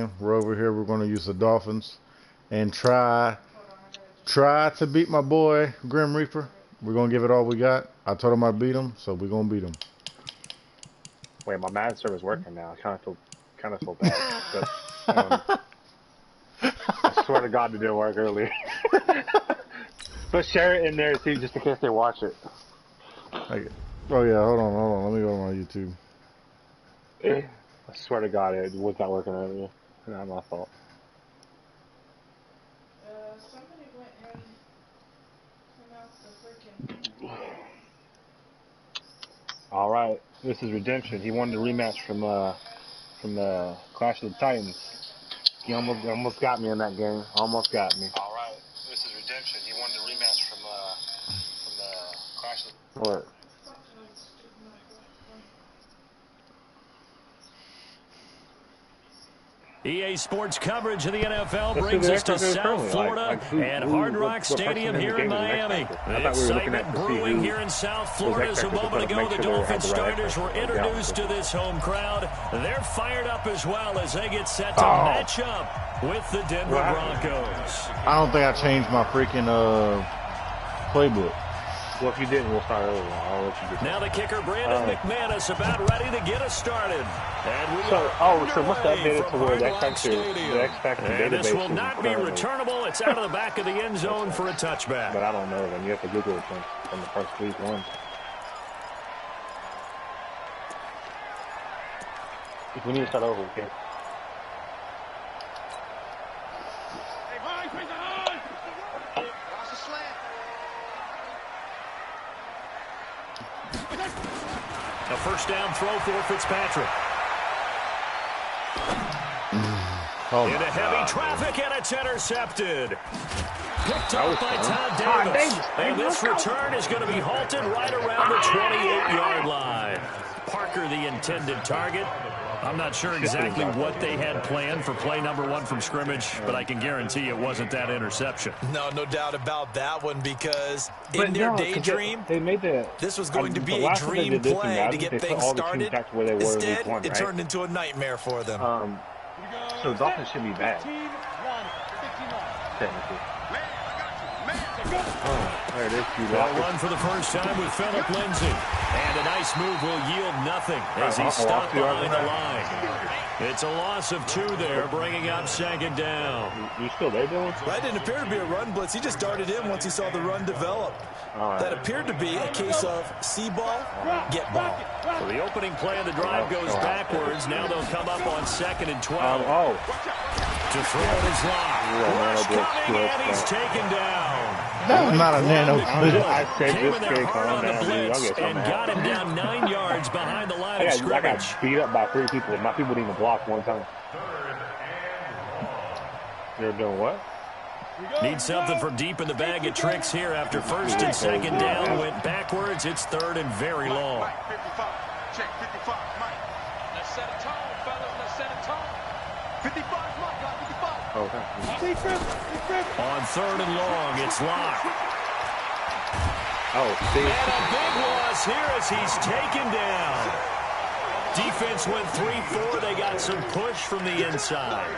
game. We're over here. We're going to use the Dolphins and try to beat my boy Grim Reaper. We're going to give it all we got. I told him I'd beat him, so we're going to beat him. Wait, my Madden server's working now. I kind of feel bad. But, I swear to God it didn't work earlier. But share it in there too, just in case they watch it. Okay. Oh yeah, hold on. Let me go on my YouTube. I swear to God it was not working earlier. Not my fault. Somebody went and came out the freaking. All right, this is redemption. He won the rematch from the Clash of the Titans. He almost got me in that game. Almost got me. All right, this is redemption. He won the rematch from the Clash of the What? EA Sports coverage of the NFL brings us to South Florida and Hard Rock Stadium here in Miami. The excitement brewing here in South Florida as a moment ago the Dolphins starters were introduced to this home crowd. They're fired up as well as they get set to match up with the Denver Broncos. I don't think I changed my freaking playbook. Well, if you didn't, we'll start over. I'll let you do. Now the kicker, Brandon McManus, about ready to get us started. And we so must have updated to where the X Factor database. This will not be returnable. It's out of the back of the end zone for a touchback. But I don't know. Then you have to Google it from the first week one. If we need to start over, okay. A first down throw for Fitzpatrick. Into heavy traffic, and it's intercepted. Picked up by Todd Davis. And this return is going to be halted right around the 28-yard line. Parker, the intended target. I'm not sure exactly what they had planned for play number one from scrimmage, but I can guarantee it wasn't that interception. No doubt about that one, because in their daydream, this was going to be a dream play to get things started. Instead, it turned into a nightmare for them. So the Dolphins should be bad. Technically. There it is. They'll run for the first time with Phillip Lindsay. And a nice move will yield nothing as he stopped behind the line. It's a loss of 2 there, bringing up second down. You still there, Dylan? That didn't appear to be a run blitz. He just darted in once he saw the run develop. That appeared to be a case of see ball, get ball. So the opening play of the drive goes backwards. Now they'll come up on 2nd and 12. To throw it is locked. Rush coming, and he's taken down. That's not a nano blitz. I said Came this in there kid hard on the calm down, blitz and got him down 9 yards behind the line of scrimmage. I got beat up by 3 people. My people didn't even block one time. They're doing what? Need something from deep in the bag of tricks here after 1st and 2nd down went backwards. It's 3rd and very long. Check 55, Mike. Let's set a tone, fellas. Let's set a tone. 55, Mike. 55. On 3rd and long, it's locked. See. And a big loss here as he's taken down. Defense went 3-4. They got some push from the inside.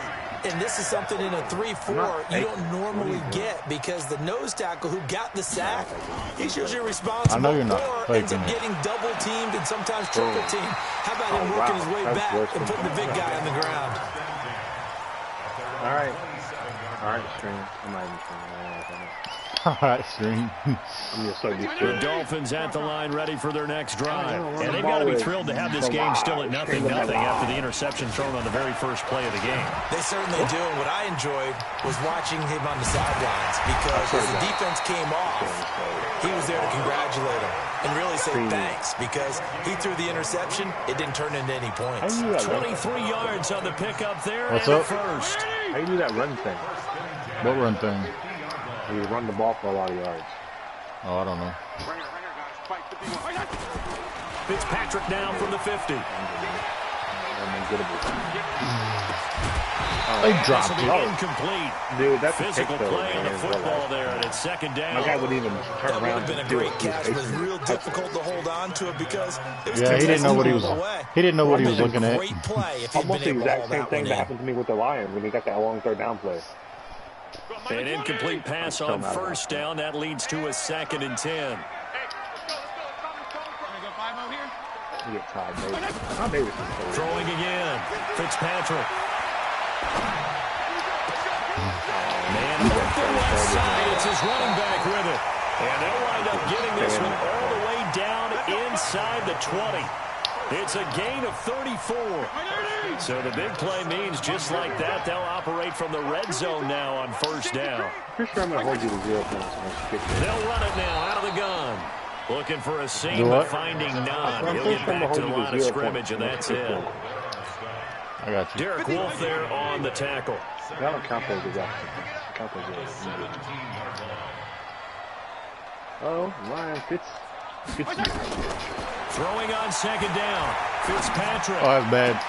And this is something in a 3-4 you don't normally get, because the nose tackle who got the sack, he's usually responsible for ends up getting double teamed and sometimes triple teamed. How about him working his way back and putting the big guy on the ground? All right, Stream. I'm not even Stream. All right, Stream. The Dolphins at the line, ready for their next drive. And they've got to be thrilled to have this game still at 0-0 after the interception thrown on the very first play of the game. They certainly do. And what I enjoyed was watching him on the sidelines, because as the defense came off, he was there to congratulate him and really say thanks, because he threw the interception. It didn't turn into any points. 23 yards on the pickup there. What's and up? First. How you do that run thing? What run thing? You run the ball for a lot of yards. Oh, I don't know. Fitzpatrick down from the 50. They dropped it. Incomplete. Dude, that's physical play on the football there, and it's second down. My guy wouldn't even turn that around. That would have been a great catch, but it's real difficult to hold on to it because it was he didn't know what he was. He didn't know what he was looking at. Great play. If almost the exact same thing that happened to me with the Lions when he got that long third down play. An incomplete pass on first down. That leads to a 2nd and 10. Throwing again. Fitzpatrick. Man off the left side. It's his running back with it. And they'll wind up getting this one all the way down inside the 20. It's a gain of 34. So the big play means just like that, they'll operate from the red zone now on first down. Pretty sure I'm going to hold you to 0 points. They'll run it now out of the gun. Looking for a seam, but finding none. He'll get back to the line of scrimmage, and that's it. I got you. Derek Wolfe there on the tackle. I don't count those exactly. Count those exactly. Oh, Ryan Fitz. Throwing on second down. Fitzpatrick. Oh, that's bad.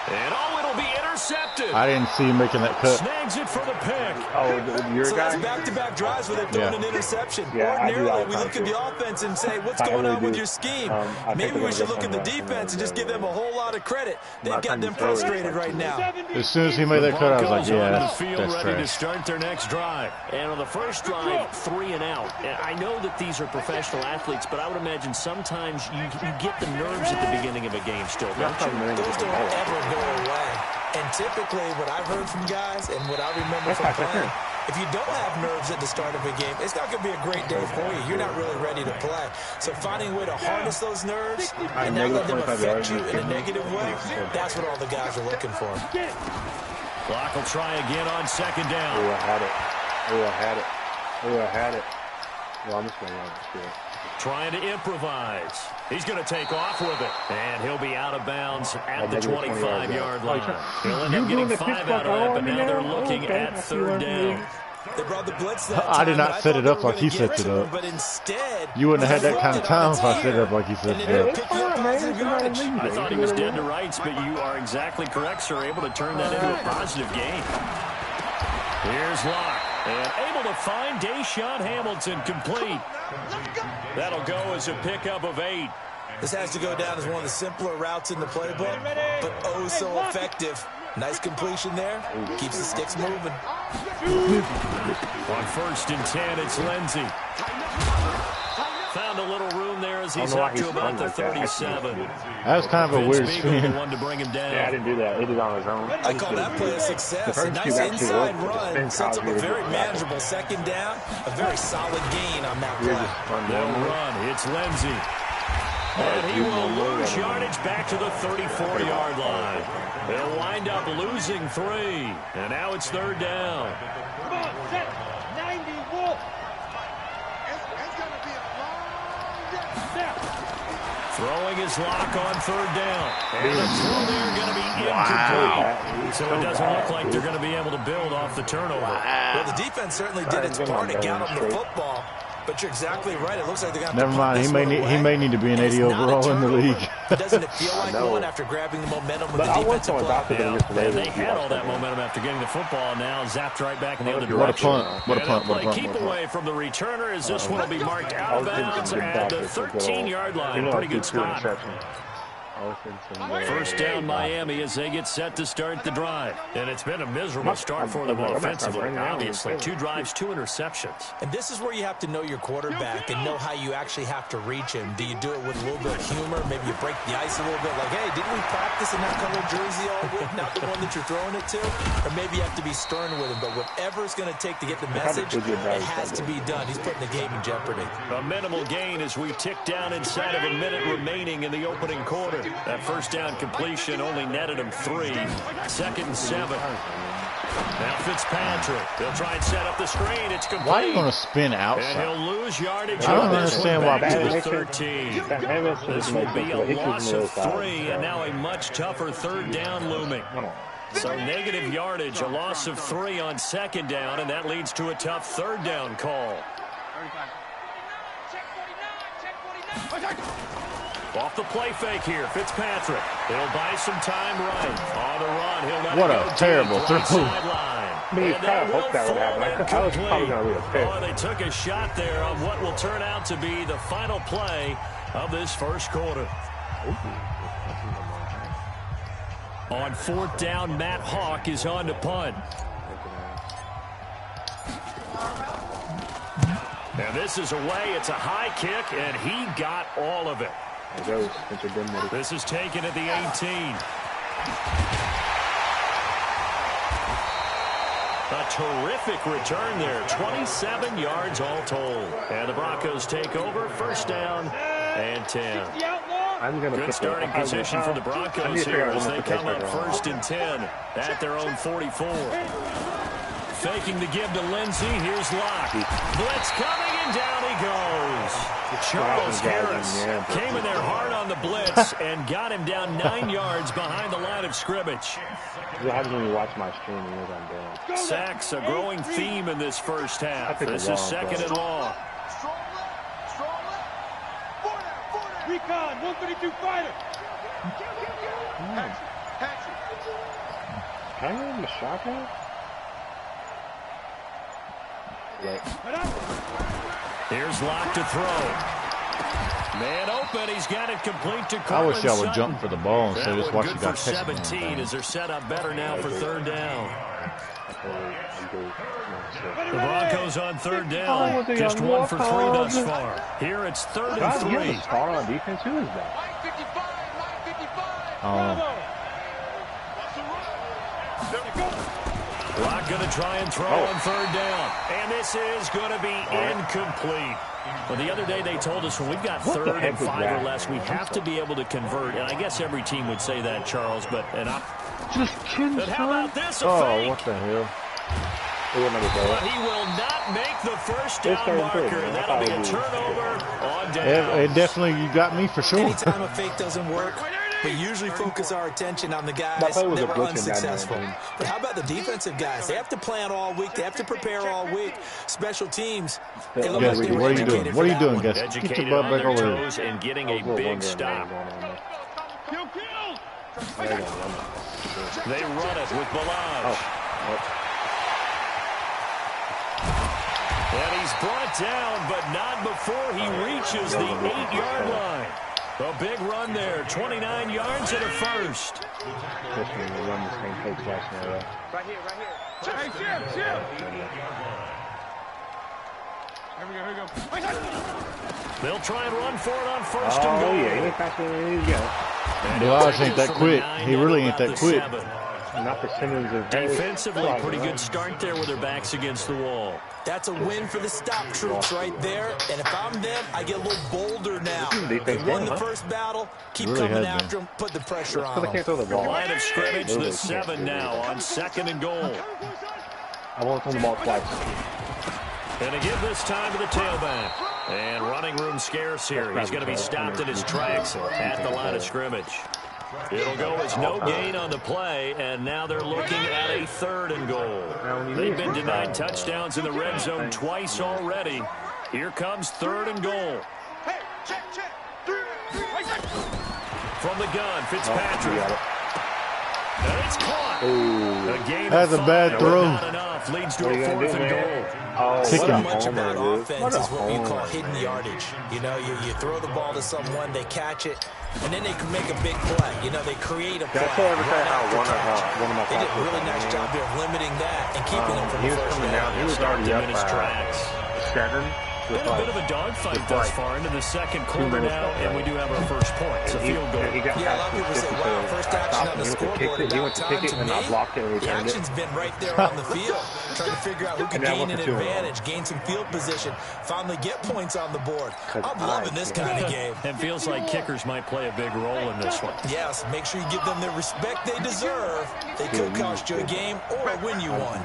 And it'll be intercepted. I didn't see him making that cut. Snags it for the pick. Oh, your so guy? that's back-to-back drives where they're throwing an interception. Yeah, ordinarily, we look at the offense and say, what's going on with your scheme? Maybe we should look at the defense and just give them a whole lot of credit. They've got them frustrated right now. As soon as he made that cut, I was like, yeah, that's ready to trash. start their next drive. And on the first drive, 3 and out. And I know that these are professional athletes, but I would imagine sometimes you get the nerves at the beginning of a game still, don't you? Those don't ever go away. And typically, what I've heard from guys and what I remember from playing, if you don't have nerves at the start of a game, it's not going to be a great day for you. You're not really ready to play. So finding a way to harness those nerves and not let them affect you in a negative way, that's what all the guys are looking for. Clock will try again on second down. Oh, I had it. Oh, I had it. Oh, I had it. Well, I'm just going to run it. Trying to improvise. He's going to take off with it. And he'll be out of bounds at the 25-yard line. He'll end up getting 5 out of that, but now they're looking at third down. They brought the blitz that I did not set it up like he set it up. But instead, you wouldn't have had that kind of time if I set it up like he set it up. I thought he was dead to rights, but you are exactly correct, sir. Able to turn that into a positive gain. Here's Locke. And able to find Deshaun Hamilton complete. That'll go as a pickup of 8. This has to go down as one of the simpler routes in the playbook, but oh so effective. Nice completion there. Keeps the sticks moving. On first and 10, it's Lindsey. Found a little room there as he's up to about the 37. That was kind of a weird spin. To bring him down. Yeah, I didn't do that. He did it on his own. I call that play a success. A nice inside run sets up a very manageable second down. A very solid gain on that play. They'll run. It's Lindsey. And he will lose yardage back to the 34-yard line. They'll wind up losing 3. And now it's third down. Come on, set. 90 Wolf. It's going to be a long step. Throwing his Lock on third down. And the throw there going to be incomplete. So it doesn't look like they're going to be able to build off the turnover. Well, the defense certainly did its part to get them the football. But you're exactly right. It looks like they're going to Never mind. He may need to be an 80 overall in the league. Doesn't it feel like one after grabbing the momentum with the defensive play? Yeah, they had all that momentum after getting the football. Now zapped right back in the other direction. What a punt. What a punt. What a punt. Keep away from the returner as this one will be marked out of bounds at the 13-yard line. Pretty good spot. First down Miami as they get set to start the drive. And it's been a miserable start for them offensively, obviously. 2 drives, 2 interceptions. And this is where you have to know your quarterback and know how you actually have to reach him. Do you do it with a little bit of humor? Maybe you break the ice a little bit like, hey, didn't we practice in that color jersey all week? Not the one that you're throwing it to? Or maybe you have to be stern with him. But whatever it's going to take to get the message, it has to be done. He's putting the game in jeopardy. A minimal gain as we tick down inside of a minute remaining in the opening quarter. That first down completion only netted him 3. 2nd and 7. Now Fitzpatrick. They'll try and set up the screen. It's complete. Why are you going to spin outside? And he'll lose yardage. I don't understand why people. people. 13. This will be a loss of 3, and now a much tougher third down looming. So negative yardage, a loss of 3 on second down, and that leads to a tough third down call. Off the play fake here, Fitzpatrick. He'll buy some time right. On the run, he'll let what it a go terrible deep, throw. right sideline. I mean, you kind of hoped that would happen. I was probably going to be a pick. Oh, they took a shot there on what will turn out to be the final play of this first quarter. On 4th down, Matt Hawk is on to punt. And this is away. It's a high kick, and he got all of it. This is taken at the 18. A terrific return there. 27 yards all told. And the Broncos take over. 1st down and 10. Good starting position for the Broncos here as they come up 1st and 10 at their own 44. Faking the give to Lindsey. Here's Locke. Blitz coming, and down he goes. Charles Harris came in there hard on the blitz and got him down 9 yards behind the line of scrimmage. What happens when you watch my stream and you're on down? Sacks, a growing theme in this first half. This is 2nd and long. Recon, 132 fighter. Can I give him a shotgun? Here's Locke to throw. Man open, he's got it complete to Cortland. I wish y'all would jump for the ball instead of just watch you guys guys for 17 as they're set up better now for 3rd down. The Broncos on 3rd down, just 1 for 3 thus far. Here it's 3rd and 3. Star on defense, who is that? Locke going to try and throw on 3rd down. And this is going to be incomplete. Well, the other day they told us when we've got 3rd and 5 or less, we have to be able to convert. And I guess every team would say that, Charles. But how about this? Oh, what the hell? But he will not make the 1st down marker. And that'll be a turnover on down. It definitely, you got me for sure. Anytime a fake doesn't work, we usually focus our attention on the guys that were unsuccessful. But how about the defensive guys? They have to plan all week. They have to prepare all week. Special teams. They look like they were educated. What are you doing, guys? Educated on their toes and getting a big stop. They run it with Balaj. And he's brought down, but not before he reaches the 8-yard line. A big run there, 29 yards and a first. Right here. Hey, Jim. Here we go. They'll try and run for it on 1st and goal. Oh, yeah, he ain't faster than he needs to go. Balaj ain't that quick. He really ain't that quick. Not the Simmons of defensively, pretty good start there with their backs against the wall. That's a win for the stop troops right there. And if I'm them, I get a little bolder now. They won the first battle. Keep coming after them. Put the pressure on them. The line of scrimmage, the 7 now on 2nd and goal. I want to throw the ball twice. And to give this time to the tailback. And running room scarce here. He's going to be stopped in his tracks at the line of scrimmage. It'll go as no gain on the play, and now they're looking at a 3rd and goal. They've been denied touchdowns in the red zone twice already. Here comes 3rd and goal. From the gun, Fitzpatrick. And it's caught. A gain That's a bad throw. Not enough. Leads to a 4th and goal. So much of that offense is what we call hidden yardage. You know, you throw the ball to someone, they catch it, and then they can make a big play. You know, they create a play. They did a really nice job there of limiting that and keeping them from the first down. He was already up his tracks. 7. Been a bit of a dogfight thus far into the 2nd quarter now, and we do have our first point. It's a field goal. Yeah, a lot of people say, wow, first action on the scoreboard. About time to me. The action's been right there on the field, trying to figure out who can gain an advantage, gain some field position, finally get points on the board. I'm loving this kind of game. It feels like kickers might play a big role in this one. Yes, make sure you give them the respect they deserve. They could cost you a game or win you one.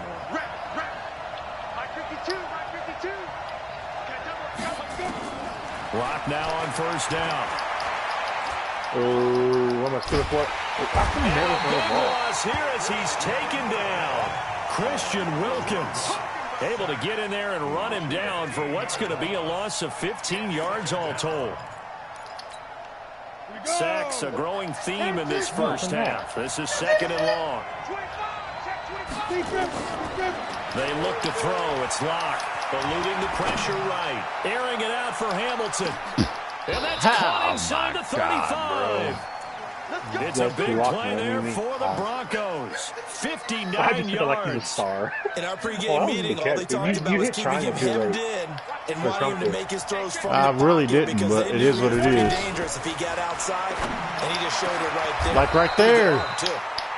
Lock now on 1st down. Almost to the foot. Loss here as he's taken down. Christian Wilkins able to get in there and run him down for what's going to be a loss of 15 yards all told. Sacks a growing theme in this first half. This is 2nd and long. They look to throw. It's Locke. Eluding the pressure right. Airing it out for Hamilton. And that's caught inside the 35. It's a big play there for the Broncos. 59 yards. In our pregame meeting, all they talked about was keeping him hemmed in and wanting him to make his throws from the pocket. I really didn't, but it is what it is. Dangerous if he got outside, and he just showed it right there. Like right there.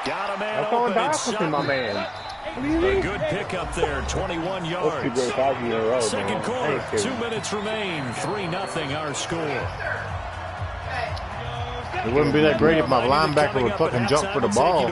Got a man open. It's my man. A good pickup there, 21 yards. Second quarter, 2 minutes remain. 3-0 our score. It wouldn't be that great if my linebacker would fucking jump for the ball.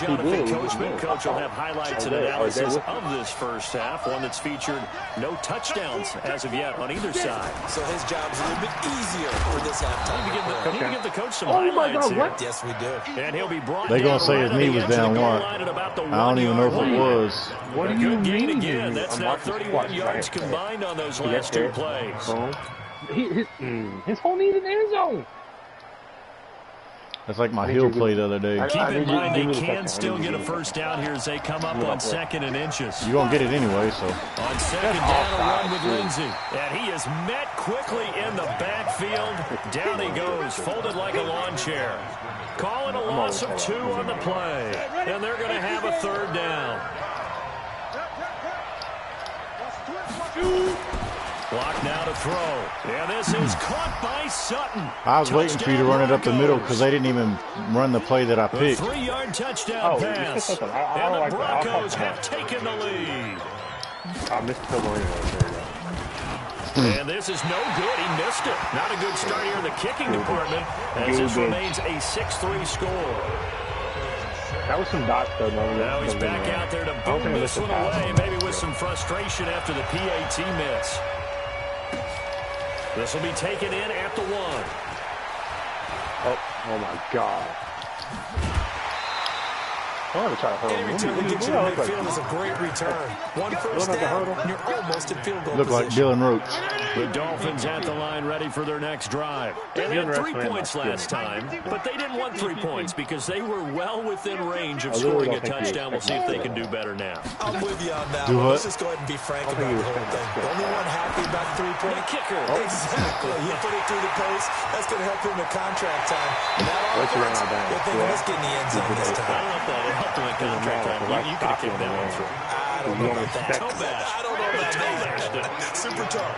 Jonathan Coachman. Coach will have highlights and analysis of this first half, one that's featured no touchdowns as of yet on either side. So his job's a little bit easier for this halftime. Need to give the coach some highlights here. Yes, we do. And he'll be brought They're going down to say his knee was down one. I don't even know if it was. What do you mean? Again. That's now 31 yards combined on those last 2 plays. His whole knee in the end zone. That's like my heel play the other day. Keep in mind they can still get a first down here as they come up on 2nd and inches. You're going to get it anyway, so. On 2nd down, a run with Lindsey. And he is met quickly in the backfield. Down he goes, folded like a lawn chair. Calling a loss of 2 on the play. And they're going to have a 3rd down. Block now to throw. And this is caught by Sutton. I was waiting for you to run it up the middle because they didn't even run the play that I picked. A 3-yard touchdown pass. And the Broncos have taken the lead. I missed the field anyway. And this is no good. He missed it. Not a good start here in the kicking department as this remains a 6-3 score. That was some dots, though. Now he's back out there to boom this one away, maybe with some frustration after the PAT miss. This will be taken in at the 1. Oh my God. I want to try to hurdle. Any return that gets you to midfield is a great return. One first down, and you're almost in field goal position. Look like Dylan Roach. The Dolphins at the line ready for their next drive. And they had 3 points last time, but they didn't want 3 points because they were well within range of scoring a touchdown. We'll see if they can do better now. I'm with you on that. Let's just go ahead and be frank about the whole thing. The only one happy about the 3-point kicker. Exactly. You put it through the post. That's going to help him in contract time. Not all points. Good thing let's get in the end zone this time. I don't know if that helped him in contract time. You could have kicked that one through. I don't know about that. I don't know about that. Super tough.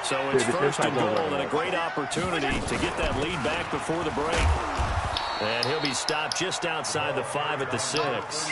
So it's 1st and goal and a great opportunity to get that lead back before the break. And he'll be stopped just outside the 5 at the 6.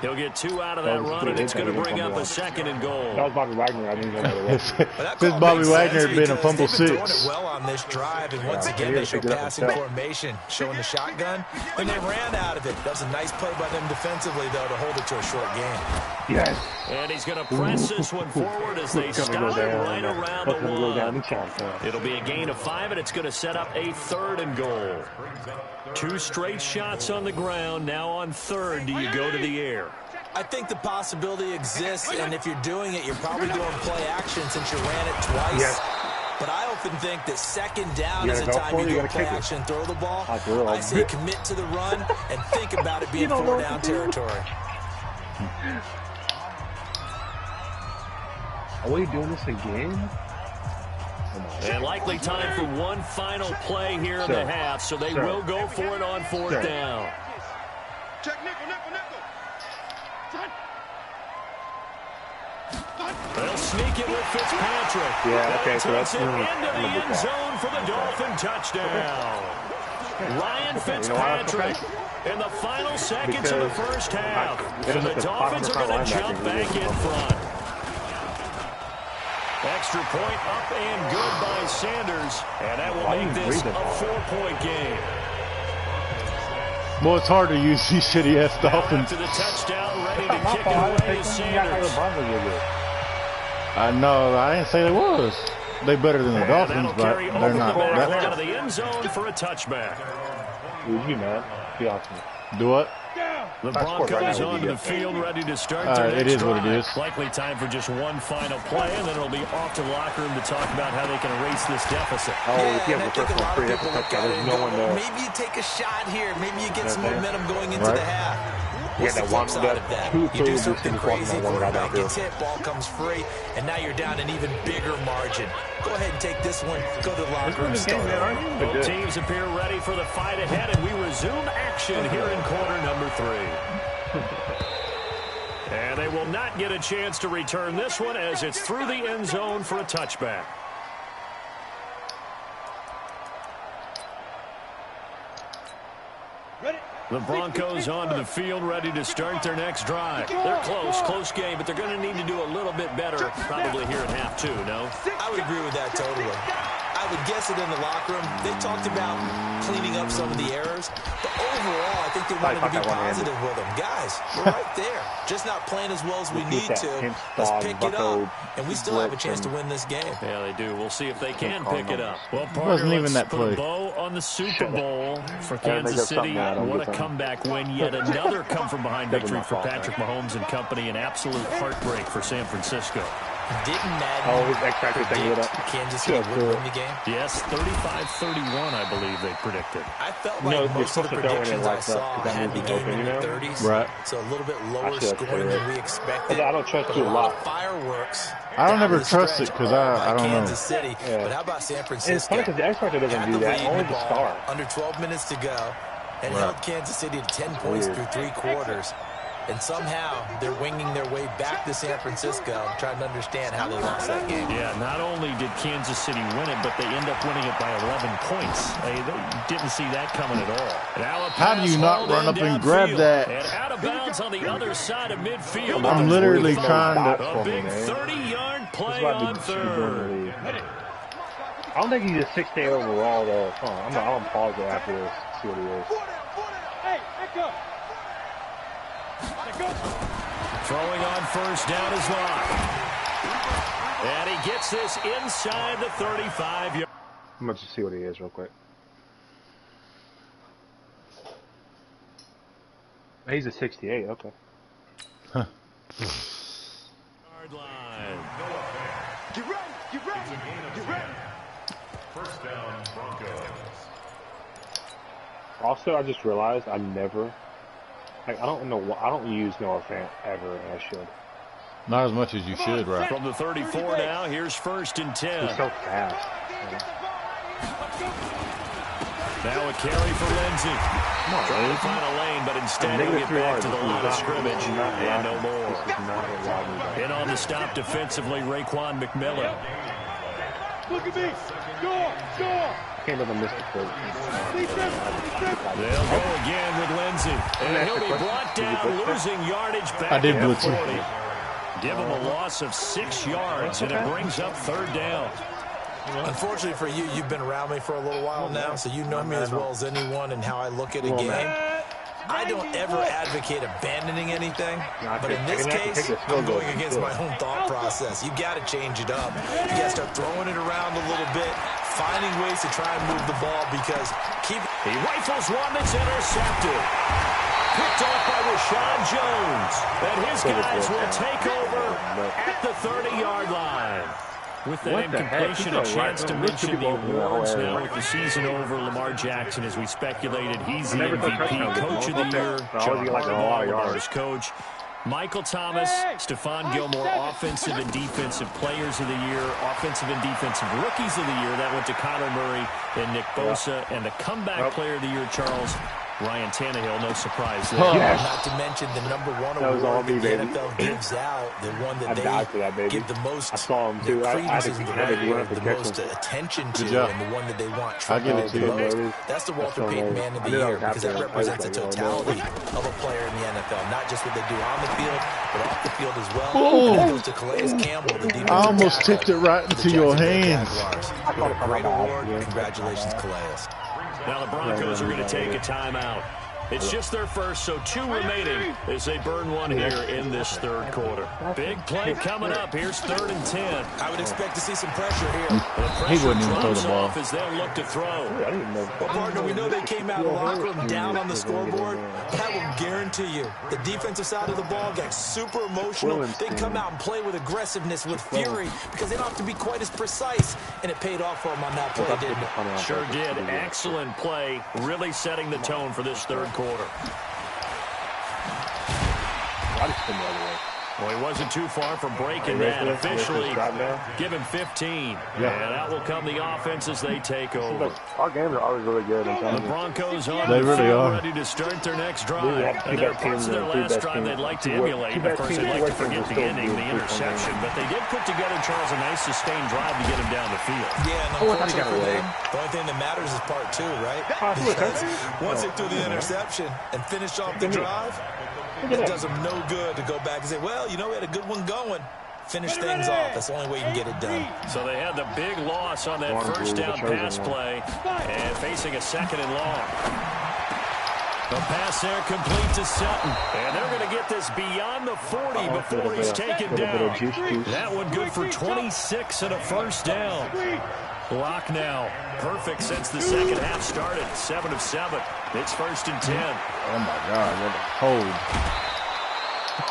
He'll get 2 out of that run, and it's going to bring up a 2nd and goal. That was Bobby Wagner. I didn't know that. This Bobby Wagner had been a fumble 6. Well on this drive, and once again they show passing formation, showing the shotgun, and they ran out of it. That was a nice play by them defensively, though, to hold it to a short game. Yes. And he's going to press this one forward as they stop it right around the 1. It'll be a gain of 5, and it's going to set up a 3rd and goal. 2 straight shots on the ground. Now on 3rd, do you go to the air? I think the possibility exists, and if you're doing it, you're probably doing play action since you ran it twice. Yes. But I often think that 2nd down is the time you go play action, throw the ball. I say commit to the run and think about it being 4-down territory. Are we doing this again? And likely time for one final play here in the half, so they will go for it on 4th down. Check nickel. They'll sneak it with Fitzpatrick. Yeah, okay, so that's into the end zone for the Dolphin touchdown. Ryan Fitzpatrick in the final seconds of the first half. And the Dolphins are going to jump back in front. Extra point up and good by Sanders, and that will make this a 4-point game. Well, it's hard to use these shitty-ass Dolphins. After the touchdown, ready to kick it away is Sanders. I know, I didn't say they was. They better than the Dolphins, but they're not. Out of the end zone for a touchback. You man, be awesome. Do what? Down. The Broncos onto the field, ready to start their next It is drive. what it is. Likely time for just one final play, and then it'll be off to the locker room to talk about how they can erase this deficit. Yeah, the first one free. There's no one there. Maybe you take a shot here. Maybe you get some momentum going into the half. Yeah, that one side of that. You do something crazy, quarterback gets hit, ball comes free, and now you're down an even bigger margin. Go ahead and take this one. Go to the locker room. Both teams appear ready for the fight ahead, and we resume action here in quarter number 3. And they will not get a chance to return this one as it's through the end zone for a touchback. The Broncos onto the field, ready to start their next drive. They're close game, but they're going to need to do a little bit better probably here in half 2, no? I would agree with that totally. I would guess it in the locker room. They talked about cleaning up some of the errors, but overall, I think they wanted to be positive with them. Guys, we're right there. Just not playing as well as we need to. Let's pick it up, and we still have a chance to win this game. Yeah, they do. We'll see if they can pick it up. Well, partner, wasn't even that put play. a bow on the Super Bowl for Kansas City. What a comeback win. Yet another come-from-behind victory for Patrick Mahomes and company. An absolute heartbreak for San Francisco. Didn't Madden predict Kansas City would win the game? Yes, 35-31, I believe they predicted. I felt like most of the predictions I saw had the game in the 30s. Right. So a little bit lower scoring than we expected. I don't trust you a lot. Fireworks. I don't ever trust it because I don't know. Kansas City. But how about San Francisco? It's funny because the X Factor doesn't do that. Only the star. Under 12 minutes to go. And held Kansas City to 10 points through 3 quarters. And somehow they're winging their way back to San Francisco, trying to understand how they lost that game. Yeah, not only did Kansas City win it, but they end up winning it by 11 points. They didn't see that coming at all. How do you not run up and grab that? And out of bounds on the other side of midfield. I'm literally trying to. A big 30-yard play on third. I don't think he's a 6-day overall, though. I'm going to pause it after this, see what he is. Hey, back up. Throwing on first down is Locke. And he gets this inside the 35-yard. I'm going to see what he is real quick. He's a 68, okay. Huh. Yard line. Get ready. First down, Broncos. Also, I just realized I never... I don't use Noah Fant ever, and I should. Not as much as you should, right? From the 34 now, here's 1st and 10. He's so fast. Now a carry for Lindsey. Trying to find a lane, but instead he'll get back to the line of scrimmage and no more. In on the stop defensively, Raekwon McMillan. Look at me. Score. Can't let him miss the play. They'll go again with Lindsey. And he'll be brought down, losing yardage back. I did at blitz 40. him. Give him a loss of 6 yards, and it brings up 3rd down. Unfortunately for you, you've been around me for a little while now, so you know me as well as anyone and how I look at a game. I don't ever advocate abandoning anything, but in this case, I'm going against my own thought process. You got to change it up. You got to start throwing it around a little bit, finding ways to try and move the ball because he rifles one that's intercepted. Picked off by Rashad Jones. And his guys will take over at the 30-yard line. With that incompletion, a chance to mention the awards now with the season over. Lamar Jackson, as we speculated, he's the MVP, Coach of the Year. John Harbaugh, Lamar's coach. Michael Thomas, Stephon Gilmore, Offensive and Defensive Players of the Year, Offensive and Defensive Rookies of the Year. That went to Kyler Murray and Nick Bosa. And the Comeback Player of the Year, Charles, Ryan Tannehill, no surprise there. Not to mention the #1 award that the NFL gives out, the one that they give the most credence the most attention to, and the one that they want tribute the most. That's the Walter Payton Man of the Year, because that represents a totality of a player in the NFL, not just what they do on the field, but off the field as well. And it goes to Calais Campbell, the defensive I almost tipped it right into your hands. Great award. Congratulations, Calais. Now the Broncos are going to take a timeout. It's just their first, so 2 remaining as they burn one here in this third quarter. Big play coming up. Here's 3rd and 10. I would expect to see some pressure here. The pressure drops off as they'll look to throw. Well, partner, we know they came out of the locker room down on the scoreboard, but I will guarantee you the defensive side of the ball got super emotional. They come out and play with aggressiveness, with fury, because they don't have to be quite as precise, and it paid off for them on that play, didn't it? Sure did. Excellent play, really setting the tone for this third quarter. Well, he wasn't too far from breaking that. Officially, give him 15. Yeah. And out will come the offense as they take over. Our games are always really good. The Broncos on the field ready to start their next drive. And there are parts of their last drive they'd like to emulate. Of course, they'd like to forget the ending, the interception. But they did put together, Charles, a nice sustained drive to get him down the field. Yeah, and unfortunately for them, the only thing that matters is part 2, right? Because once they threw the interception and finished off the drive, it does them no good to go back and say, well, you know, we had a good one going. Finish things off. That's the only way you can get it done. So they had the big loss on that first down pass play and facing a 2nd and long. The pass there complete to Sutton. And they're going to get this beyond the 40 before he's taken down. That one good for 26 and a first down. Block now. Perfect since the second half started. 7 of 7. It's 1st and 10. Oh, my God. What a hold.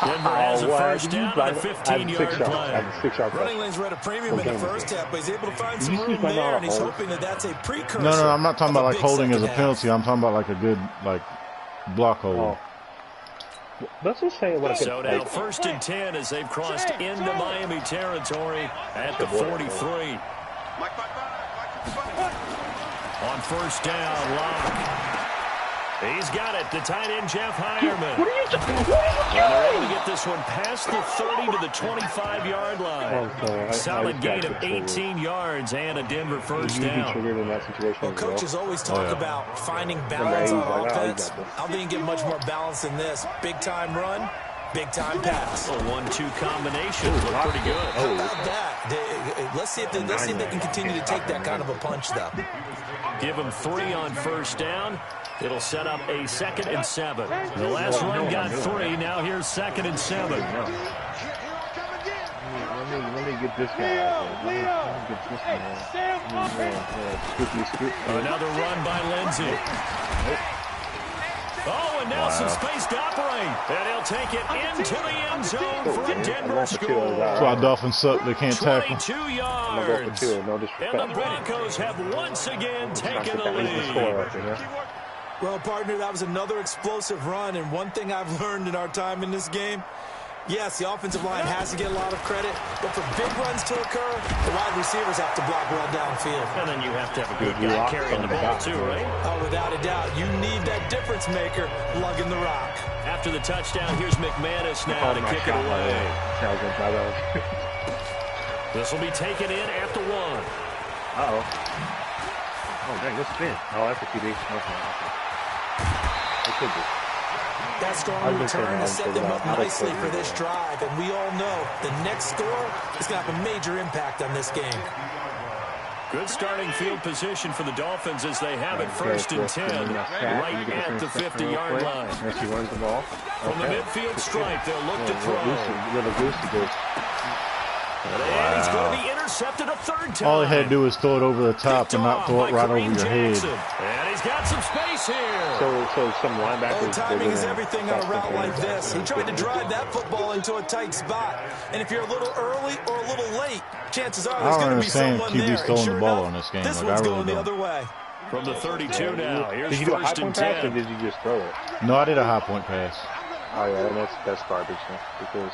Denver has a first down on a 15-yard play. Running lanes were at a premium in the first half, but he's able to find some room there, and he's hoping that that's a precursor. No, I'm not talking about like holding as a penalty. I'm talking about like a good block hold. Let's just say what a good So now 1st and 10 as they've crossed into Miami territory at the 43. On first down, Locke. He's got it. The tight end, Jeff Heuerman. And they're able to get this one past the 30 to the 25-yard line. Solid gain of 18 yards and a Denver first down. Well, coaches always talk about finding balance on offense. I don't think you get much more balance than this. Big-time run, big-time pass. A 1-2 combination. Look pretty good. How about that? Let's see if they can continue to take that kind of a punch, though. Give them 3 on first down. It'll set up a 2nd and 7. The last run got 3. Now here's 2nd and 7. Let me get this guy out there. Another run by Lindsey. Oh, and now some space to operate. And he'll take it into the end zone for a Denver score. That's why Dolphins suck. They can't tackle. 22 yards. And the Broncos have once again taken the lead. Well, partner, that was another explosive run, and one thing I've learned in our time in this game, yes, the offensive line has to get a lot of credit, but for big runs to occur, the wide receivers have to block well downfield. And then you have to have a good guy carrying the ball too, right? Oh, without a doubt. You need that difference maker lugging the rock. After the touchdown, here's McManus now to kick it away. This will be taken in after 1. Uh-oh. Oh, dang, good spin. Oh, that's a TD. Okay. That strong return has set them up nicely for this drive, and we all know the next score is going to have a major impact on this game. Good starting field position for the Dolphins as they have it 1st and 10, right at the 50-yard line. From the midfield stripe, they'll look to throw. And he's going to be intercepted a 3rd time. All he had to do was throw it over the top and not throw it right over your head. And he's got some space here. So some linebackers. Timing is everything on a route like this. He tried to drive that football into a tight spot. And if you're a little early or a little late, chances are there's going to be someone there. QB's throwing the ball on this game. This one's going the other way. From the 32 now. Here's did you do a high 1st and point 10. pass or did you just throw it? No, I did a high point pass. Oh, yeah, that's garbage, man, because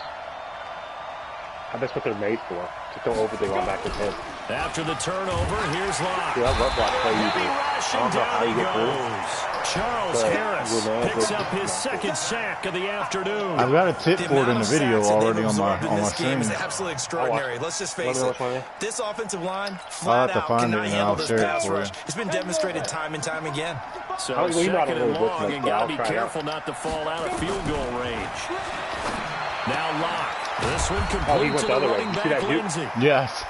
that's what they're made for, to throw over the linebacker's head. After the turnover, here's Locke. Yeah, I love that play you do. Rushing down he goes. Charles Harris picks up his 2nd sack of the afternoon. I've got a tip for it in the video already on my stream. stream. Is absolutely extraordinary. Let's just face it. This offensive line flat out cannot handle this pass rush. It's been demonstrated time and time again. So 2nd and long, and got to be careful not to fall out of field goal range. Now Locke. This one complete to the running back, Lindsey. Yes.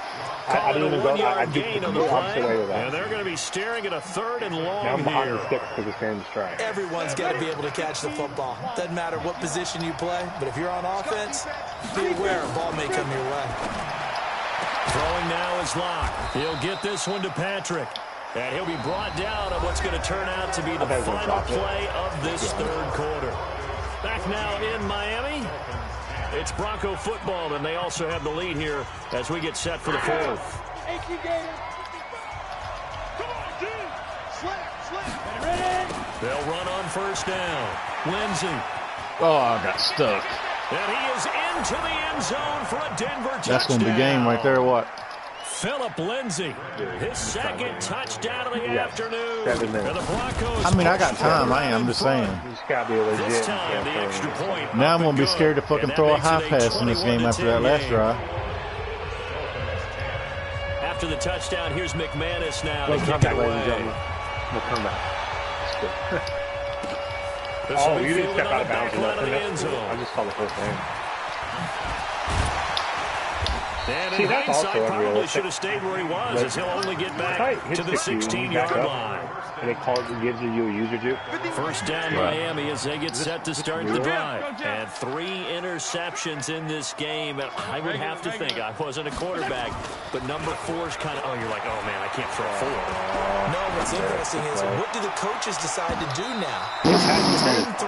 I didn't even go. I did the opposite way to that. And they're going to be staring at a 3rd and long. Now I'm behind the sticks because it's getting distracted. Everyone's got to be able to catch the football. Doesn't matter what position you play, but if you're on offense, be aware a ball may come your way. Throwing now is Locke. He'll get this one to Patrick. And he'll be brought down on what's going to turn out to be the final play of this 3rd quarter. Back now in Miami. It's Bronco football, and they also have the lead here as we get set for the 4th. They'll run on 1st down. Lindsey. Oh, I got stuck. And he is into the end zone for a Denver touchdown. That's going to be game right there, what? Philip Lindsay, his 2nd touchdown of the afternoon. And the Broncos. I mean, I got time. I'm just saying. This time, the extra point. Now I'm going to be scared to fucking throw a high pass in this game after that last drive. After the touchdown, here's McManus now to We'll kick it away. We'll come back. Oh, you didn't step out of bounds. I just saw the first name. And See, in that's hindsight, also probably unrealistic. should have stayed where he was, as he'll only get back to the 16-yard line. And it calls and gives you a user juke. 1st down Miami as they get set to start the drive. And 3 interceptions in this game. And I would have to think, I wasn't a quarterback, but number 4's kind of, you're like, oh, man, I can't throw 4. No, what's interesting is what do the coaches decide to do now? 10-3.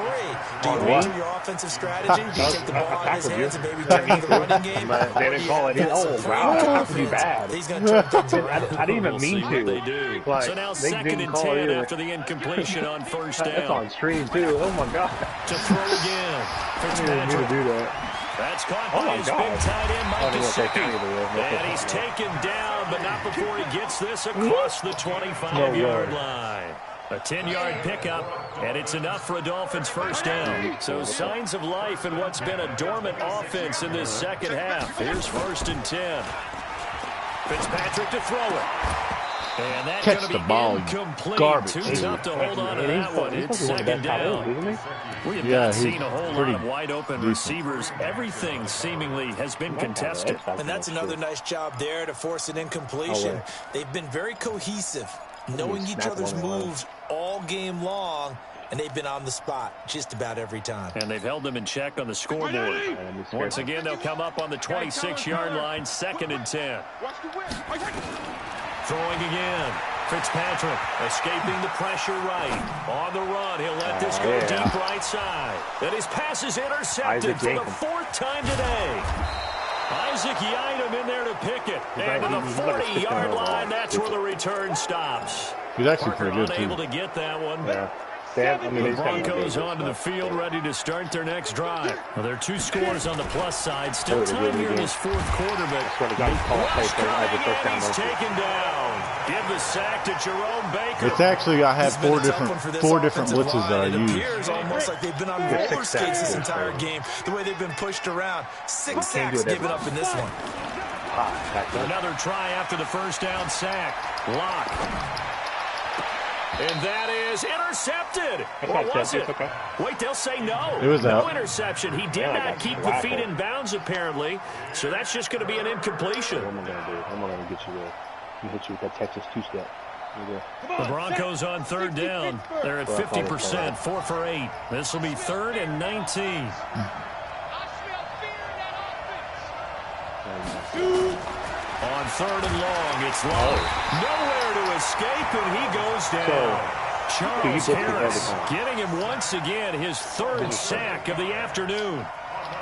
Do you alter your offensive strategy? Do you take the ball out of his hands and maybe turn it to the running game? They didn't call it. Oh, wow, that has to be bad. He's going to turn things around. I didn't even mean to. They do. Like, So now they 2nd didn't and call 10 it after the incompletion on 1st down. That's on stream, too. Oh, my God. To throw again. I didn't mean to do that. That's caught by his big tight end, Mike Gesicki. And he's taken down, but not before he gets this across the 25-yard line. A 10-yard pickup, and it's enough for a Dolphins 1st down. So signs of life in what's been a dormant offense in this 2nd half. Here's 1st and 10. Fitzpatrick to throw it. And that's Catch the ball, garbage. Too tough to hold on to that one. It's 2nd down. We have not seen a whole lot of wide-open receivers. Everything seemingly has been contested. And that's another nice job there to force an incompletion. They've been very cohesive, knowing each other's moves all game long, and they've been on the spot just about every time. And they've held them in check on the scoreboard. Once again, they'll come up on the 26-yard line, 2nd and 10. Throwing again. Fitzpatrick escaping the pressure right. On the run, he'll let this go deep right side. And his pass is intercepted for the 4th time today. Isaac Yiadom in there to pick it. And to the 40-yard line, that's where the return stops. He's actually pretty good, too. Unable to get that one. Yeah. The Broncos onto the field, ready to start their next drive. Well, there are 2 scores on the plus side. Still time here in this 4th quarter, but he's taken down. Give the sack to Jerome Baker. It's actually, I have four different blitzes that I use. It appears almost like they've been on roller skates this entire game, the way they've been pushed around. 6 sacks given up in this one. Another try after the 1st down sack. Locke. And that is intercepted. Or was it? Wait, they'll say no. It was no interception. He did not keep the feet in bounds, apparently. So that's just going to be an incompletion. What am I going to do? I'm going to get you there. I'm going to hit you with that Texas 2-step. The Broncos on 3rd down. They're at 50%, 4 for 8. This will be 3rd and 19. On 3rd and long, it's low. Nowhere to escape, and he goes down. Charles Harris getting him once again his 3rd sack of the afternoon.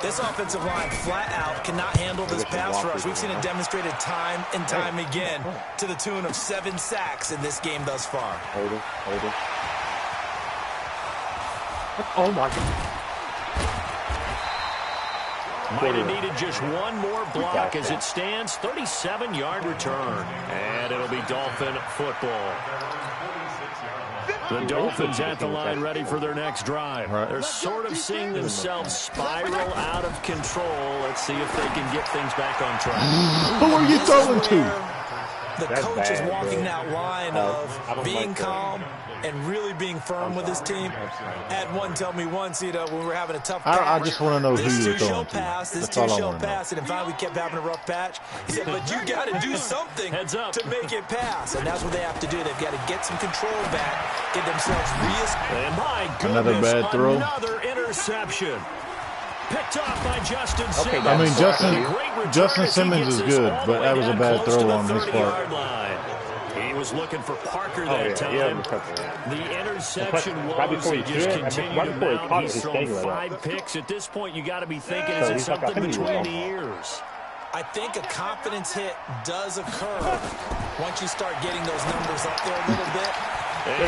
This offensive line flat out cannot handle this pass rush. We've seen it demonstrated time and time again to the tune of 7 sacks in this game thus far. Hold it. Oh, my God. Might have needed just one more block as it stands. 37-yard return. And it'll be Dolphin football. The Dolphins at the line ready for their next drive. They're sort of seeing themselves spiral out of control. Let's see if they can get things back on track. Who are you throwing to? The coach is walking that line of being calm and really being firm with his team. Had one tell me once, you know, when we were having a tough patch, I just want to know who you're throwing to. This too shall pass. And finally we kept having a rough patch. He said, but you got to do something to make it pass. And that's what they have to do. They've got to get some control back, get themselves and my goodness, another bad throw. Another interception. Picked off by Justin Simmons. I mean, Justin Simmons is good, but that was a bad throw on his part. He was looking for Parker that time. The interception was he just continued to mount. He's thrown 5 picks. At this point, you got to be thinking, is it something between the ears? I think a confidence hit does occur once you start getting those numbers up there a little bit.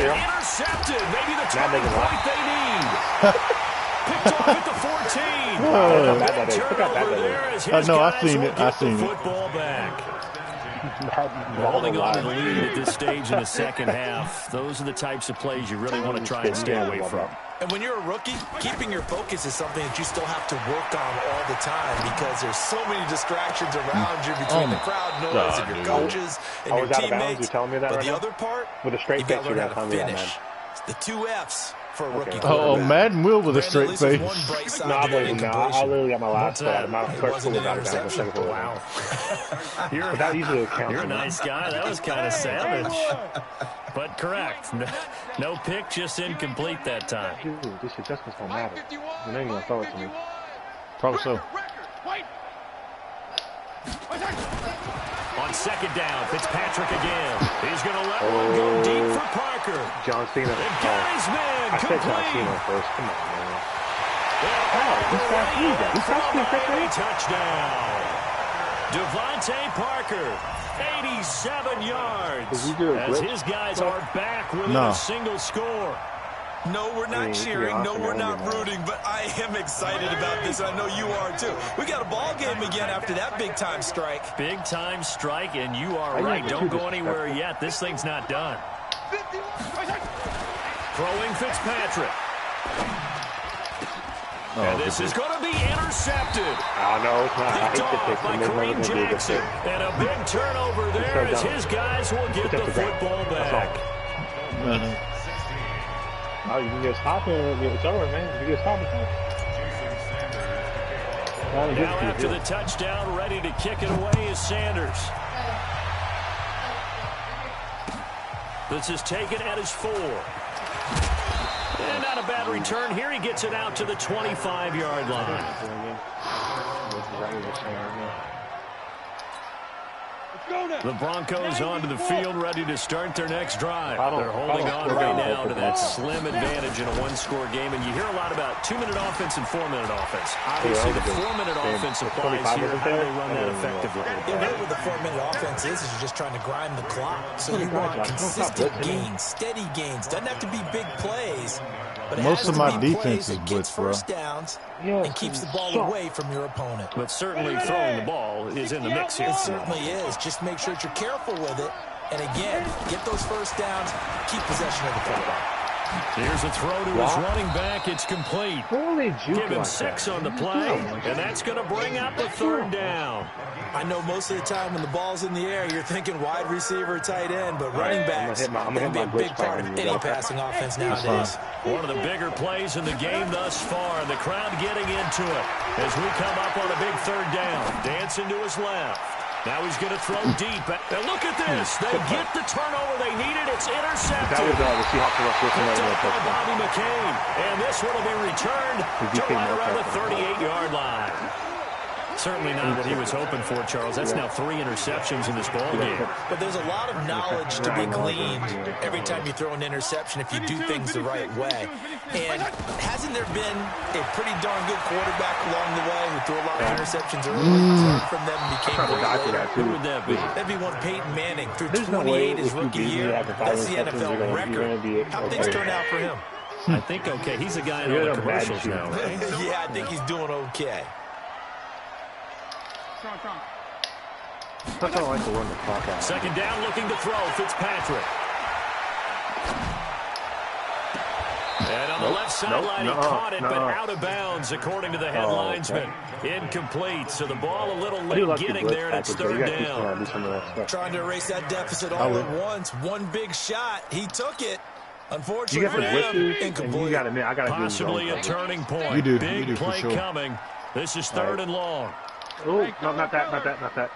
Intercepted. Maybe the turning point they need. Picked off at the 14. No, I seen it. I seen it. Football back. Holding on to the lead at this stage in the second half. Those are the types of plays you really want to try and stay away from. And when you're a rookie, keeping your focus is something that you still have to work on all the time because there's so many distractions around you between the crowd noise and your coaches and your teammates. But the other part, with a straight face, you got to finish. The 2 F's. For a rookie Madden will with a straight face. No, I believe him. I literally got my last spot. My first one got down. Wow. You're a nice guy. That was kind of savage. But correct. No pick, just incomplete that time. Dude, this adjustment's don't matter. You're not even going to throw it to me. Probably so. On second down, Fitzpatrick again. He's going to let one go deep for Parker. John Cena. I said John Cena first. Come on, man. He's touchdown. Devontae Parker, 87 yards. As his guys are back within a single score. No, we're not cheering. No, we're not rooting. But I am excited about this. I know you are, too. We got a ball game again after that big-time strike. Big-time strike, and you are right. Don't go anywhere yet. This thing's not done. Throwing Fitzpatrick. And this is going to be intercepted. Oh, no, it's not. Picked off by Kareem Jackson. And a big turnover there as his guys will get the football back. Oh, you can get a stop and it's over, man. You get a stop and now after the touchdown, ready to kick it away is Sanders. This is taken at his 4. And not a bad return here. He gets it out to the 25-yard line. The Broncos onto the field, ready to start their next drive. They're holding on right now to that slim advantage in a one-score game. And you hear a lot about 2-minute offense and 4-minute offense. Obviously, the 4-minute offense applies here. How do they run that effectively? Yeah, really what the 4-minute offense is you're just trying to grind the clock. So you want consistent gains, steady gains. Doesn't have to be big plays. But most of my defense is blitz, bro. First downs and keeps the ball away from your opponent. But certainly throwing the ball is in the mix here. It certainly is. Just make sure that you're careful with it. And again, get those first downs, keep possession of the football. Here's a throw to his running back. It's complete. Give him 6 on the play, and that's going to bring up a 3rd down. I know most of the time when the ball's in the air, you're thinking wide receiver, tight end, but running backs can be a big part of any passing offense nowadays. One of the bigger plays in the game thus far, and the crowd getting into it as we come up on a big 3rd down. Dancing to his left. Now he's going to throw deep. And look at this. They get the turnover they needed. It's intercepted. That was the Seahawks picked up by Bobby McCain. And this one will be returned to right around the 38-yard line. Certainly not what he was hoping for, Charles. That's now 3 interceptions in this ball game. But there's a lot of knowledge to be gleaned every time you throw an interception if you do things the right way. And hasn't there been a pretty darn good quarterback along the way who threw a lot of interceptions early, learned from them, and became great later? Who would that be? That'd be one Peyton Manning. Through 28 his rookie year, that's the NFL record. How things turn out for him? I think okay. He's a guy in all the commercials now, right? Yeah, I think he's doing okay. That's how I like to run the clock out. 2nd down, looking to throw. Fitzpatrick. And on the left sideline, he caught it, but out of bounds, according to the head linesman. Incomplete, so the ball a little late getting there, and it's third down. Trying to erase that deficit all at once. One big shot. He took it. Unfortunately for him, incomplete. Possibly a turning point. You do. Big play coming. This is third and long. Oh, no, not that.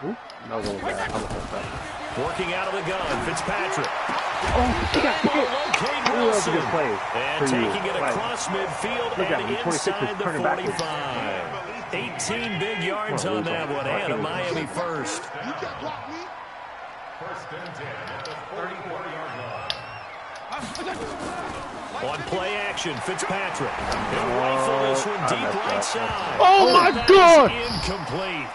Ooh, no, Working out of the gun, Fitzpatrick. Locate Wilson. Good play. And taking it across midfield and inside the 45. 18 big yards on that one, and a Miami first. On play action, Fitzpatrick. He'll rifle this one deep right side. Oh, my God! Incomplete.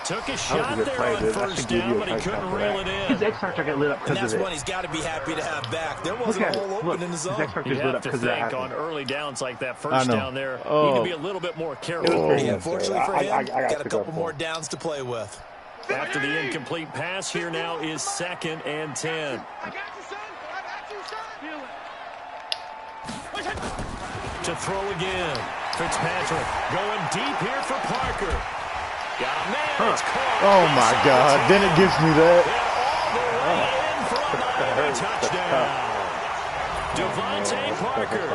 Took a shot there on first down, but he couldn't reel it in. His X factor got lit up because of it. And that's one he's got to be happy to have back. There wasn't a hole open in the zone. You have to think on early downs like that first down there, you need to be a little bit more careful. Unfortunately for him, got a couple more downs to play with. After the incomplete pass, here now is 2nd and 10. To throw again. Fitzpatrick going deep here for Parker. Got a man. It's caught. Oh, my God. Then it gives me that. All the way in for a Miami touchdown. Devontae Parker.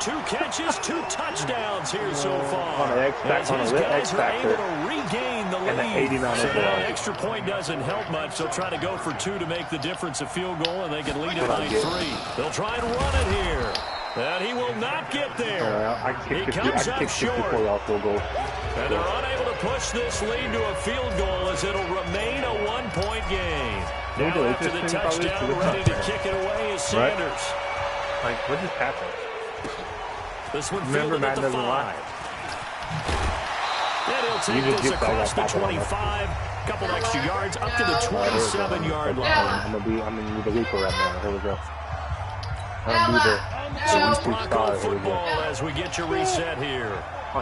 2 catches, 2 touchdowns here so far. As his guys are able to regain the lead. So now an extra point doesn't help much. They'll try to go for 2 to make the difference a field goal, and they can lead it by 3. They'll try and run it here. And he will not get there. He comes up short. And they're unable to push this lead to a field goal as it'll remain a 1-point game. Now after the touchdown, ready to kick it away is Sanders. Like, what just happened? This one fielded at the 5. And he'll take this across the 25. Couple extra yards up to the 27-yard line. I'm gonna be the Reaper right now. Here we go. So it's Bronco football as we get you reset here.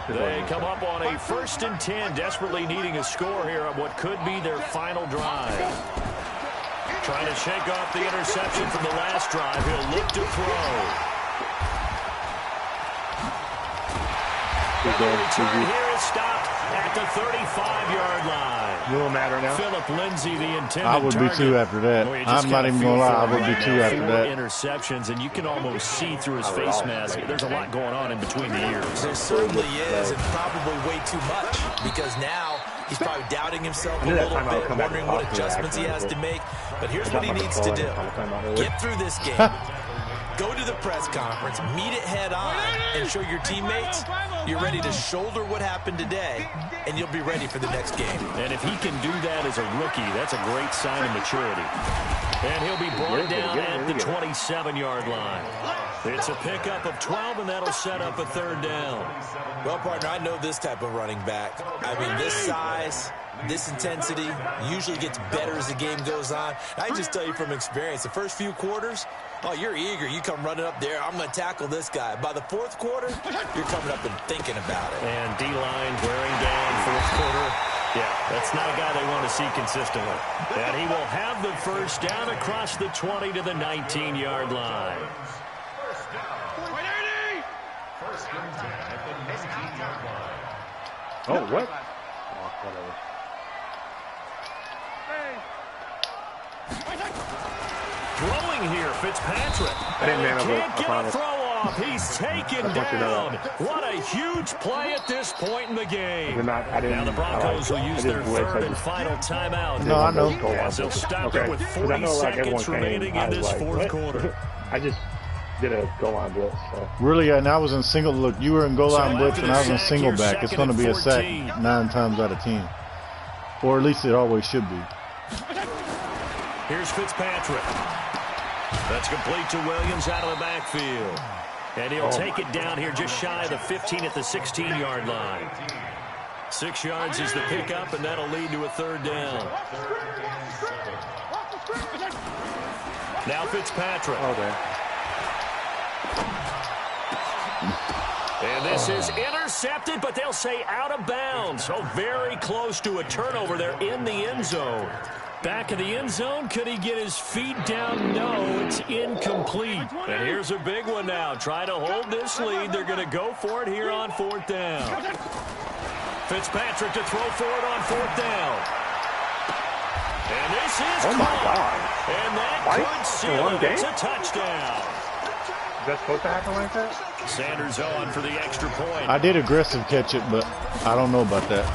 They come up on a 1st and 10, desperately needing a score here on what could be their final drive. Trying to shake off the interception from the last drive. He'll look to throw. The return here is stopped at the 35-yard line. No matter now. Philip Lindsay, the intended I would be 2 after that. I'm not even going to lie. I would be 2 after that. Interceptions, and you can almost see through his face mask. There's a lot going on in between the ears. There certainly is, and probably way too much, because now he's probably doubting himself a little bit, wondering what adjustments he has to make. But here's what he needs to do. Get through this game. Go to the press conference, meet it head on, and show your teammates you're ready to shoulder what happened today, and you'll be ready for the next game. And if he can do that as a rookie, that's a great sign of maturity. And he'll be brought down at the 27-yard line. It's a pickup of 12, and that'll set up a 3rd down. Well, partner, I know this type of running back. I mean, this size, this intensity usually gets better as the game goes on. I just tell you from experience, the first few quarters, oh, you're eager. You come running up there. I'm going to tackle this guy. By the 4th quarter, you're coming up and thinking about it. And D-line wearing down 4th quarter. Yeah, that's not a guy they want to see consistently. And he will have the 1st down across the 20 to the 19-yard line. Oh, what? Throwing here, Fitzpatrick. Can't get a throw off. He's taken down. What a huge play at this point in the game. Now the Broncos will use their 3rd and final timeout. No, I know. As they'll stop it with 40 seconds remaining in this 4th quarter. I just did a goal line blitz. So. Really, and I was in single. Look, you were in goal line blitz, and I was in single back. It's going to be a sack 9 times out of 10. Or at least it always should be. Here's Fitzpatrick. That's complete to Williams out of the backfield. And he'll take it down here just shy of the 15 at the 16-yard line. 6 yards is the pickup, and that'll lead to a 3rd down. Now Fitzpatrick. And this is intercepted, but they'll say out of bounds. So very close to a turnover there in the end zone. Back of the end zone. Could he get his feet down? No, it's incomplete. And here's a big one now. Trying to hold this lead. They're going to go for it here on 4th down. Fitzpatrick to throw for it on 4th down. And this is caught. And that could seal it. It's a touchdown. Is that supposed to happen like that? Sanders on for the extra point. I did aggressive catch it, but I don't know about that.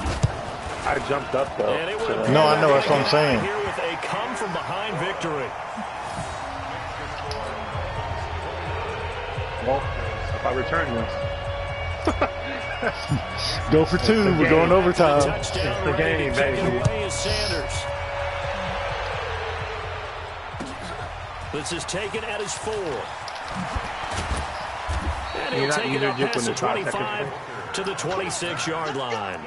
I jumped up, though. No, I know. That's what I'm saying. Here with a come-from-behind victory. Well, if I return this. Go for 2. We're going overtime. It's the game, baby. Away is Sanders. This is taken at his 4. And he'll take it up past the 25 to the 26-yard line.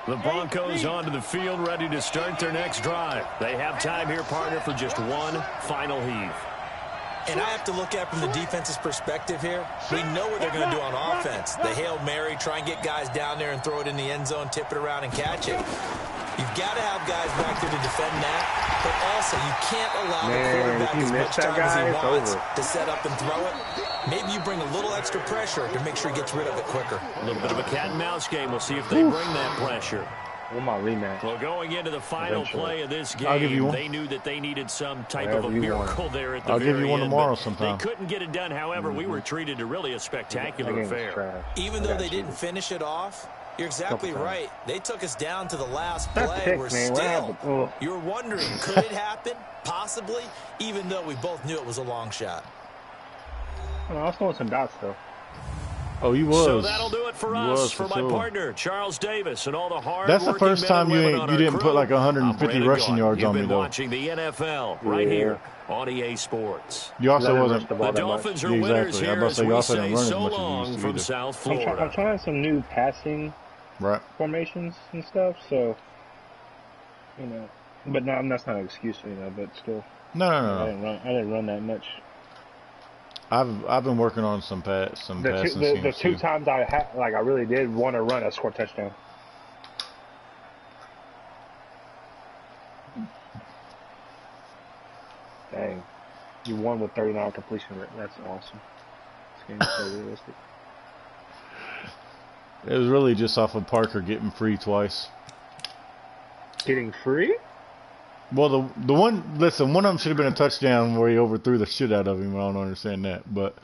The Broncos onto the field, ready to start their next drive. They have time here, partner, for just one final heave. And I have to look at it from the defense's perspective here. We know what they're going to do on offense. The Hail Mary, try and get guys down there and throw it in the end zone, tip it around and catch it. You've got to have guys back there to defend that, but also you can't allow the quarterback as much time as he wants to set up and throw it. Maybe you bring a little extra pressure to make sure he gets rid of it quicker. A little bit of a cat and mouse game. We'll see if they bring that pressure. Well, my rematch. Well, going into the final play of this game, I'll give you one. they knew that they needed some type of a miracle there at the I'll very give you one end, tomorrow but sometime. They couldn't get it done. However, we were treated to really a spectacular affair. Even though they didn't finish it off, you're exactly right. They took us down to the last play. Pick, We're man. still. You're wondering, could it happen? Possibly, even though we both knew it was a long shot. I was throwing some dots, though. Oh, you was. So that'll do it for us, for my partner, Charles Davis, and all the hard. That's the first time you didn't put like 150 rushing yards on me, though. Watching the NFL right here on EA Sports. You also wasn't. The Dolphins are winners here as we say so long from South Florida. I'm trying some new passing formations and stuff, so, you know. But no, that's not an excuse, you know, but still. No. I didn't run that much. I've been working on some passing the 2 times I really did want to run, I scored a touchdown. Dang, you won with 39 completion rate. That's awesome. This game is so realistic. It was really just off of Parker getting free twice. Getting free? Well, the one, listen, one of them should have been a touchdown where he overthrew the shit out of him. I don't understand that. But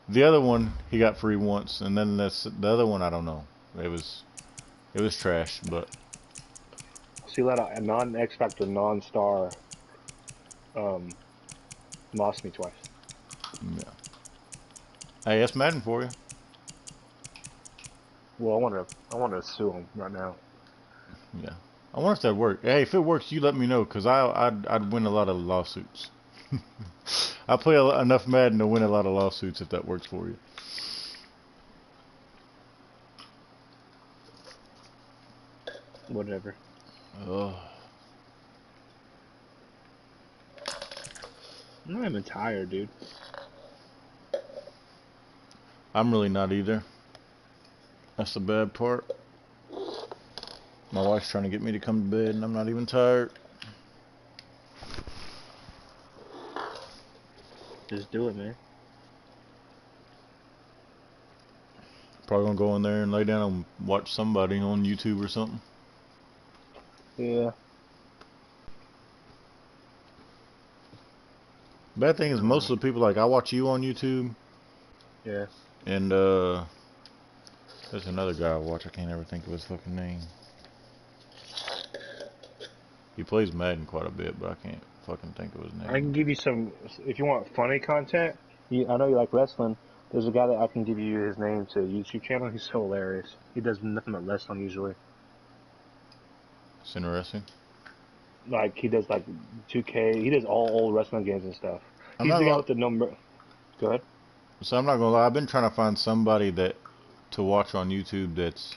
the other one, he got free once. And then the other one, I don't know. It was trash, but. So you let a non-X Factor, non-star lost me twice. Yeah. Hey, that's Madden for you. Well, I want to sue him right now. Yeah. I wonder if that worked. Hey, if it works, you let me know, because I'd win a lot of lawsuits. I play enough Madden to win a lot of lawsuits if that works for you. Whatever. Oh. I'm not even tired, dude. I'm really not either. That's the bad part. My wife's trying to get me to come to bed, and I'm not even tired. Just do it, man. Probably gonna go in there and lay down and watch somebody on YouTube or something. Yeah. Bad thing is most of the people, like, I watch you on YouTube. Yeah. And there's another guy I watch. I can't ever think of his fucking name. He plays Madden quite a bit, but I can't fucking think of his name. I can give you some, if you want funny content. I know you like wrestling. There's a guy that I can give you his name to YouTube channel. He's so hilarious. He does nothing but wrestling usually. It's interesting. Like, he does like 2K. He does all old wrestling games and stuff. He's the guy with the number. Go ahead. So I'm not gonna lie. I've been trying to find somebody to watch on YouTube that's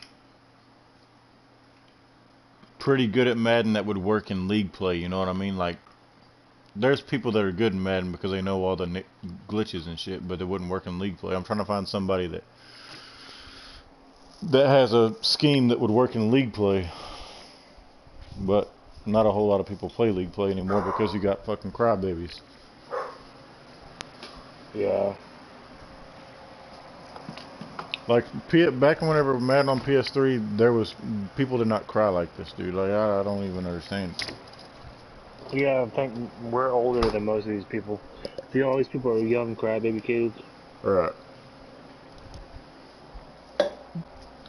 pretty good at Madden that would work in league play. You know what I mean? Like there's people that are good in Madden because they know all the glitches and shit, but it wouldn't work in league play. I'm trying to find somebody that has a scheme that would work in league play, but not a whole lot of people play league play anymore because you got fucking crybabies. Yeah. Like back whenever Madden on PS3, there was people did not cry like this, dude. Like I don't even understand. Yeah, I think we're older than most of these people. You know, all these people are young crybaby kids. Right.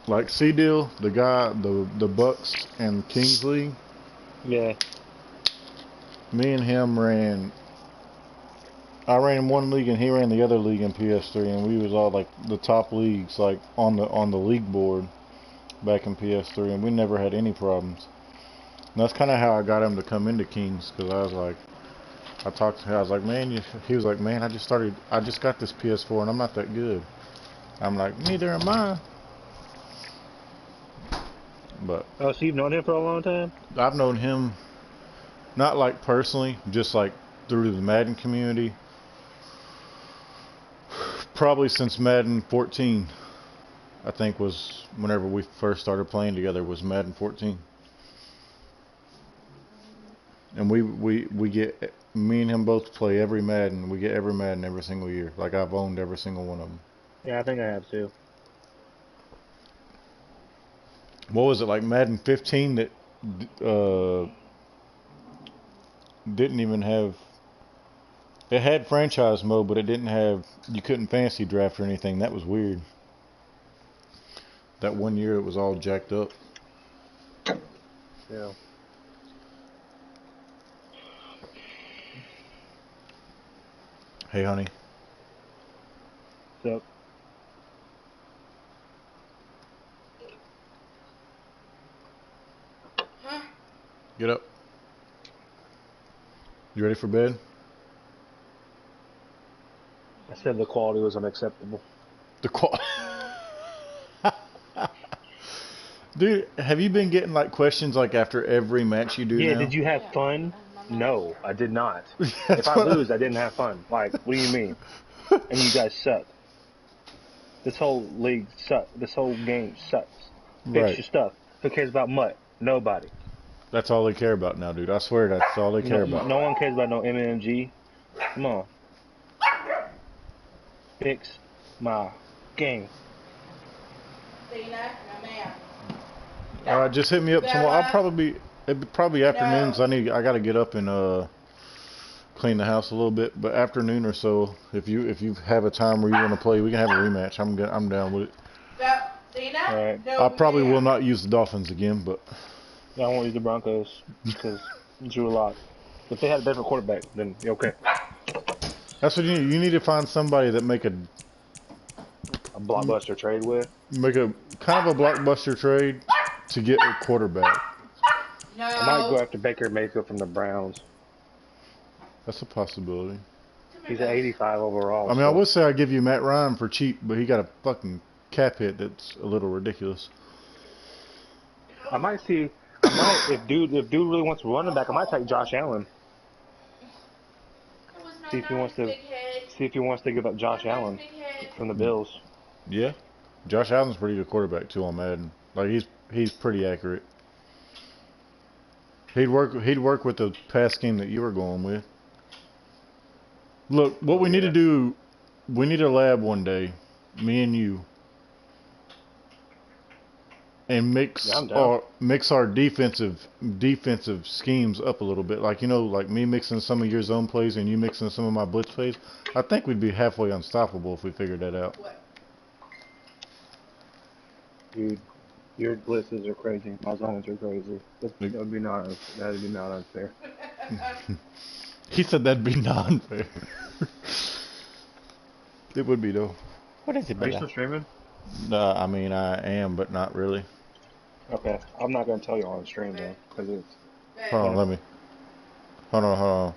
Like C-Deal, the guy, the Bucks and Kingsley. Yeah. Me and him ran. I ran one league and he ran the other league in PS3, and we was all like the top leagues, like on the league board back in PS3, and we never had any problems. And that's kind of how I got him to come into Kings, because I was like, I talked to him, I was like, man, he was like, man, I just got this PS4 and I'm not that good. I'm like, neither am I. But oh, so you've known him for a long time? I've known him, not like personally, just like through the Madden community. Probably since Madden 14, I think was whenever we first started playing together was Madden 14. And we get, me and him both play every Madden. We get every Madden every single year. Like I've owned every single one of them. Yeah, I think I have too. What was it, like Madden 15 that didn't even have, it had franchise mode, but it didn't have, you couldn't fantasy draft or anything. That was weird. That one year it was all jacked up. Yeah. Hey, honey. So. Get up. You ready for bed? I said the quality was unacceptable. The quality. Dude, have you been getting like questions like after every match you do Yeah, now? did you have fun? No, I did not. If I lose, I didn't have fun. Like, what do you mean? And you guys suck. This whole league sucks. This whole game sucks. Fix your stuff. Who cares about Mutt? Nobody. That's all they care about now, dude. I swear that's all they care about. No one cares about no MMG. Come on. Fix my game. Just hit me up tomorrow. It'd probably afternoons. I gotta get up and clean the house a little bit. But afternoon or so, if you have a time where you want to play, we can have a rematch. I'm down with it. All right. I probably will not use the Dolphins again, but I won't use the Broncos because Drew Lock. If they had a different quarterback, then you're okay. That's what you need. You need to find somebody that make a blockbuster trade with. Make a kind of a blockbuster trade to get a quarterback. No. I might go after Baker Mayfield from the Browns. That's a possibility. He's at 85 overall. I mean, I would say I'd give you Matt Ryan for cheap, but he got a fucking cap hit that's a little ridiculous. I might see. If dude really wants a running back, I might take Josh Allen. See if he wants to give up Josh Allen from the Bills. Yeah, Josh Allen's a pretty good quarterback too on Madden. Like he's pretty accurate. He'd work with the pass scheme that you were going with. Look, what we need to do, we need a lab one day, me and you, and mix our defensive schemes up a little bit. Like, you know, like me mixing some of your zone plays and you mixing some of my blitz plays. I think we'd be halfway unstoppable if we figured that out. Dude, your blitzes are crazy. My zones are crazy. That would be not unfair. He said that'd be not unfair. It would be though. What is it? Are you still streaming? I mean, I am, but not really. Okay, I'm not gonna tell you on stream though, because it's. Hold on, hold on.